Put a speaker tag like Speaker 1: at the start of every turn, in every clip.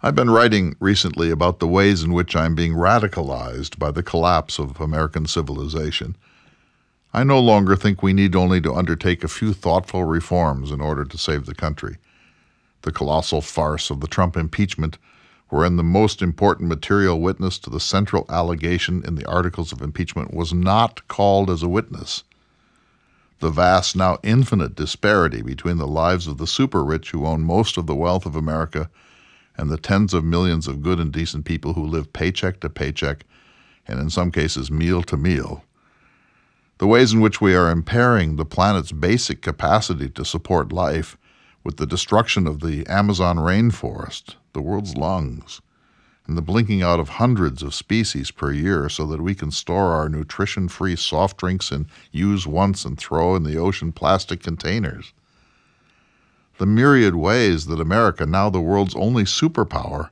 Speaker 1: I've been writing recently about the ways in which I'm being radicalized by the collapse of American civilization. I no longer think we need only to undertake a few thoughtful reforms in order to save the country. The colossal farce of the Trump impeachment, wherein the most important material witness to the central allegation in the articles of impeachment was not called as a witness. The vast, now infinite disparity between the lives of the super-rich who own most of the wealth of America and the tens of millions of good and decent people who live paycheck to paycheck, and in some cases meal to meal. The ways in which we are impairing the planet's basic capacity to support life with the destruction of the Amazon rainforest, the world's lungs, and the blinking out of hundreds of species per year so that we can store our nutrition-free soft drinks in use once and throw in the ocean plastic containers. The myriad ways that America, now the world's only superpower,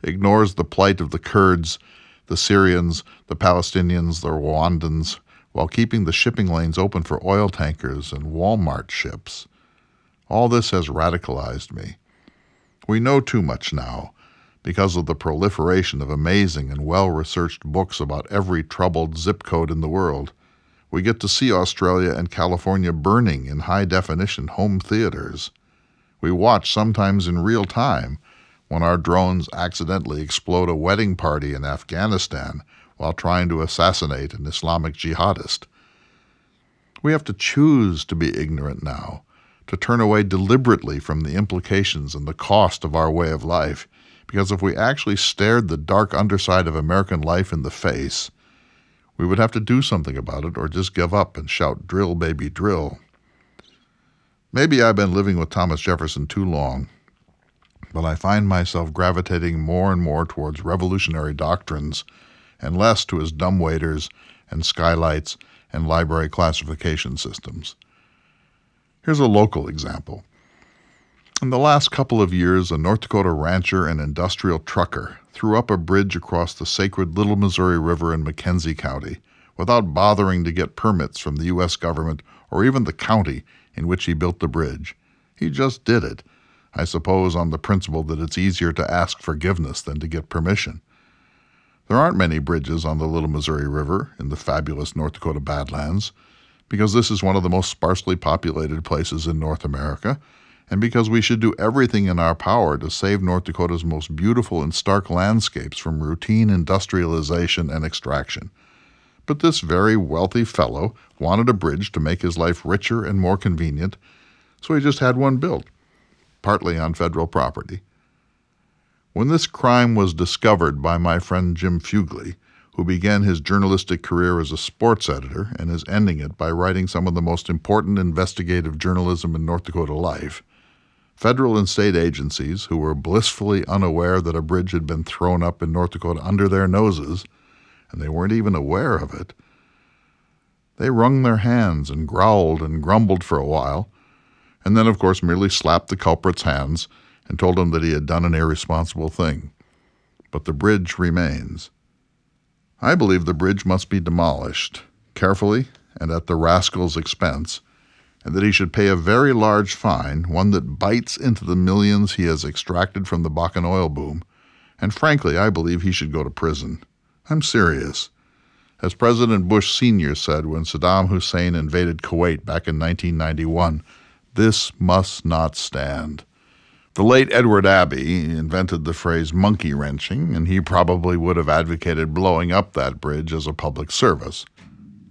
Speaker 1: ignores the plight of the Kurds, the Syrians, the Palestinians, the Rwandans, while keeping the shipping lanes open for oil tankers and Walmart ships. All this has radicalized me. We know too much now because of the proliferation of amazing and well-researched books about every troubled zip code in the world. We get to see Australia and California burning in high-definition home theaters. We watch, sometimes in real time, when our drones accidentally explode a wedding party in Afghanistan while trying to assassinate an Islamic jihadist. We have to choose to be ignorant now, to turn away deliberately from the implications and the cost of our way of life, because if we actually stared the dark underside of American life in the face, we would have to do something about it or just give up and shout, "Drill, baby, drill." Maybe I've been living with Thomas Jefferson too long, but I find myself gravitating more and more towards revolutionary doctrines and less to his dumbwaiters and skylights and library classification systems. Here's a local example. In the last couple of years, a North Dakota rancher and industrial trucker threw up a bridge across the sacred Little Missouri River in McKenzie County without bothering to get permits from the U.S. government or even the county in which he built the bridge. He just did it, I suppose on the principle that it's easier to ask forgiveness than to get permission. There aren't many bridges on the Little Missouri River in the fabulous North Dakota Badlands, because this is one of the most sparsely populated places in North America, and because we should do everything in our power to save North Dakota's most beautiful and stark landscapes from routine industrialization and extraction. But this very wealthy fellow wanted a bridge to make his life richer and more convenient, so he just had one built, partly on federal property. When this crime was discovered by my friend Jim Fugely, who began his journalistic career as a sports editor and is ending it by writing some of the most important investigative journalism in North Dakota life, federal and state agencies, who were blissfully unaware that a bridge had been thrown up in North Dakota under their noses, and they weren't even aware of it, they wrung their hands and growled and grumbled for a while, and then, of course, merely slapped the culprit's hands and told him that he had done an irresponsible thing. But the bridge remains. I believe the bridge must be demolished, carefully and at the rascal's expense, and that he should pay a very large fine, one that bites into the millions he has extracted from the Bakken oil boom, and frankly, I believe he should go to prison. I'm serious. As President Bush Sr. said when Saddam Hussein invaded Kuwait back in 1991, this must not stand. The late Edward Abbey invented the phrase monkey wrenching, and he probably would have advocated blowing up that bridge as a public service.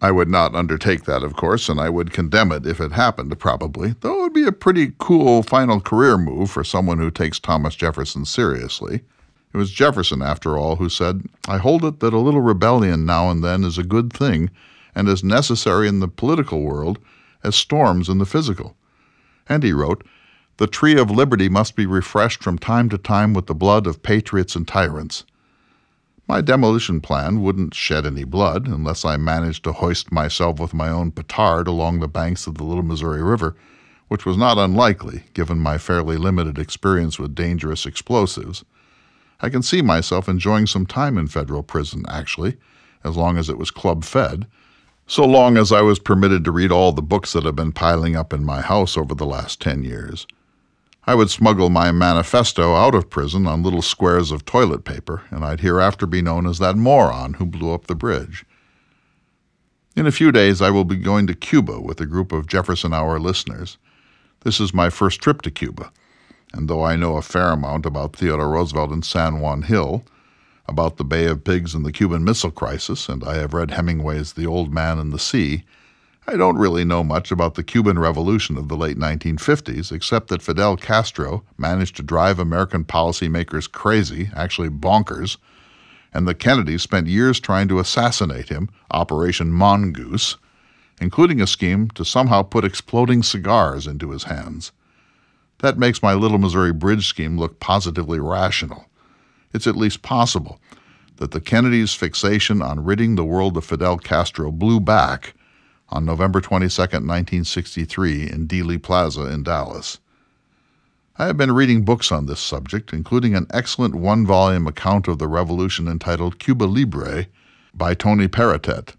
Speaker 1: I would not undertake that, of course, and I would condemn it if it happened, probably, though it would be a pretty cool final career move for someone who takes Thomas Jefferson seriously. It was Jefferson, after all, who said, "I hold it that a little rebellion now and then is a good thing and as necessary in the political world as storms in the physical." And he wrote, "The tree of liberty must be refreshed from time to time with the blood of patriots and tyrants." My demolition plan wouldn't shed any blood unless I managed to hoist myself with my own petard along the banks of the Little Missouri River, which was not unlikely, given my fairly limited experience with dangerous explosives. I can see myself enjoying some time in federal prison, actually, as long as it was club-fed, so long as I was permitted to read all the books that have been piling up in my house over the last 10 years. I would smuggle my manifesto out of prison on little squares of toilet paper, and I'd hereafter be known as that moron who blew up the bridge. In a few days, I will be going to Cuba with a group of Jefferson Hour listeners. This is my first trip to Cuba, and though I know a fair amount about Theodore Roosevelt and San Juan Hill, about the Bay of Pigs and the Cuban Missile Crisis, and I have read Hemingway's The Old Man and the Sea, I don't really know much about the Cuban Revolution of the late 1950s, except that Fidel Castro managed to drive American policymakers crazy, actually bonkers, and the Kennedys spent years trying to assassinate him, Operation Mongoose, including a scheme to somehow put exploding cigars into his hands. That makes my Little Missouri Bridge scheme look positively rational. It's at least possible that the Kennedys' fixation on ridding the world of Fidel Castro blew back on November 22, 1963, in Dealey Plaza in Dallas. I have been reading books on this subject, including an excellent one-volume account of the revolution entitled Cuba Libre by Tony Perrottet.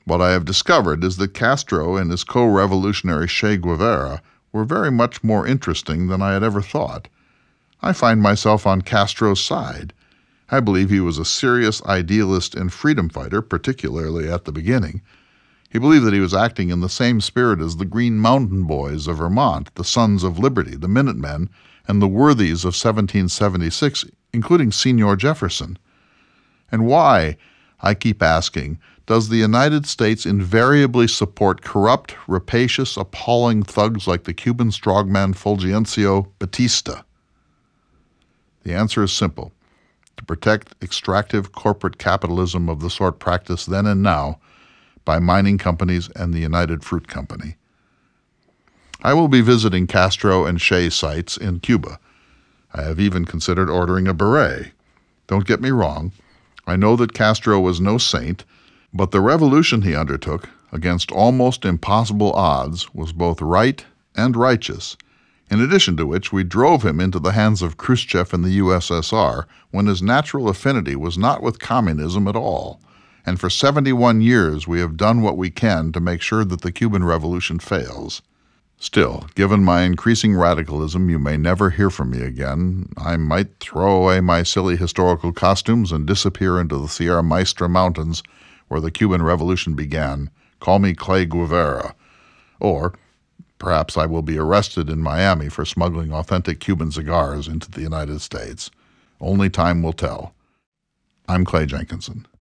Speaker 1: What I have discovered is that Castro and his co-revolutionary Che Guevara were very much more interesting than I had ever thought. I find myself on Castro's side. I believe he was a serious idealist and freedom fighter, particularly at the beginning. He believed that he was acting in the same spirit as the Green Mountain Boys of Vermont, the Sons of Liberty, the Minutemen, and the Worthies of 1776, including Senor Jefferson. And why, I keep asking, does the United States invariably support corrupt, rapacious, appalling thugs like the Cuban strongman Fulgencio Batista? The answer is simple: to protect extractive corporate capitalism of the sort practiced then and now by mining companies and the United Fruit Company. I will be visiting Castro and Che sites in Cuba. I have even considered ordering a beret. Don't get me wrong. I know that Castro was no saint, but the revolution he undertook, against almost impossible odds, was both right and righteous, in addition to which we drove him into the hands of Khrushchev and the USSR when his natural affinity was not with communism at all. And for 71 years we have done what we can to make sure that the Cuban Revolution fails. Still, given my increasing radicalism, you may never hear from me again. I might throw away my silly historical costumes and disappear into the Sierra Maestra Mountains where the Cuban Revolution began. Call me Che Guevara. Or perhaps I will be arrested in Miami for smuggling authentic Cuban cigars into the United States. Only time will tell. I'm Clay Jenkinson.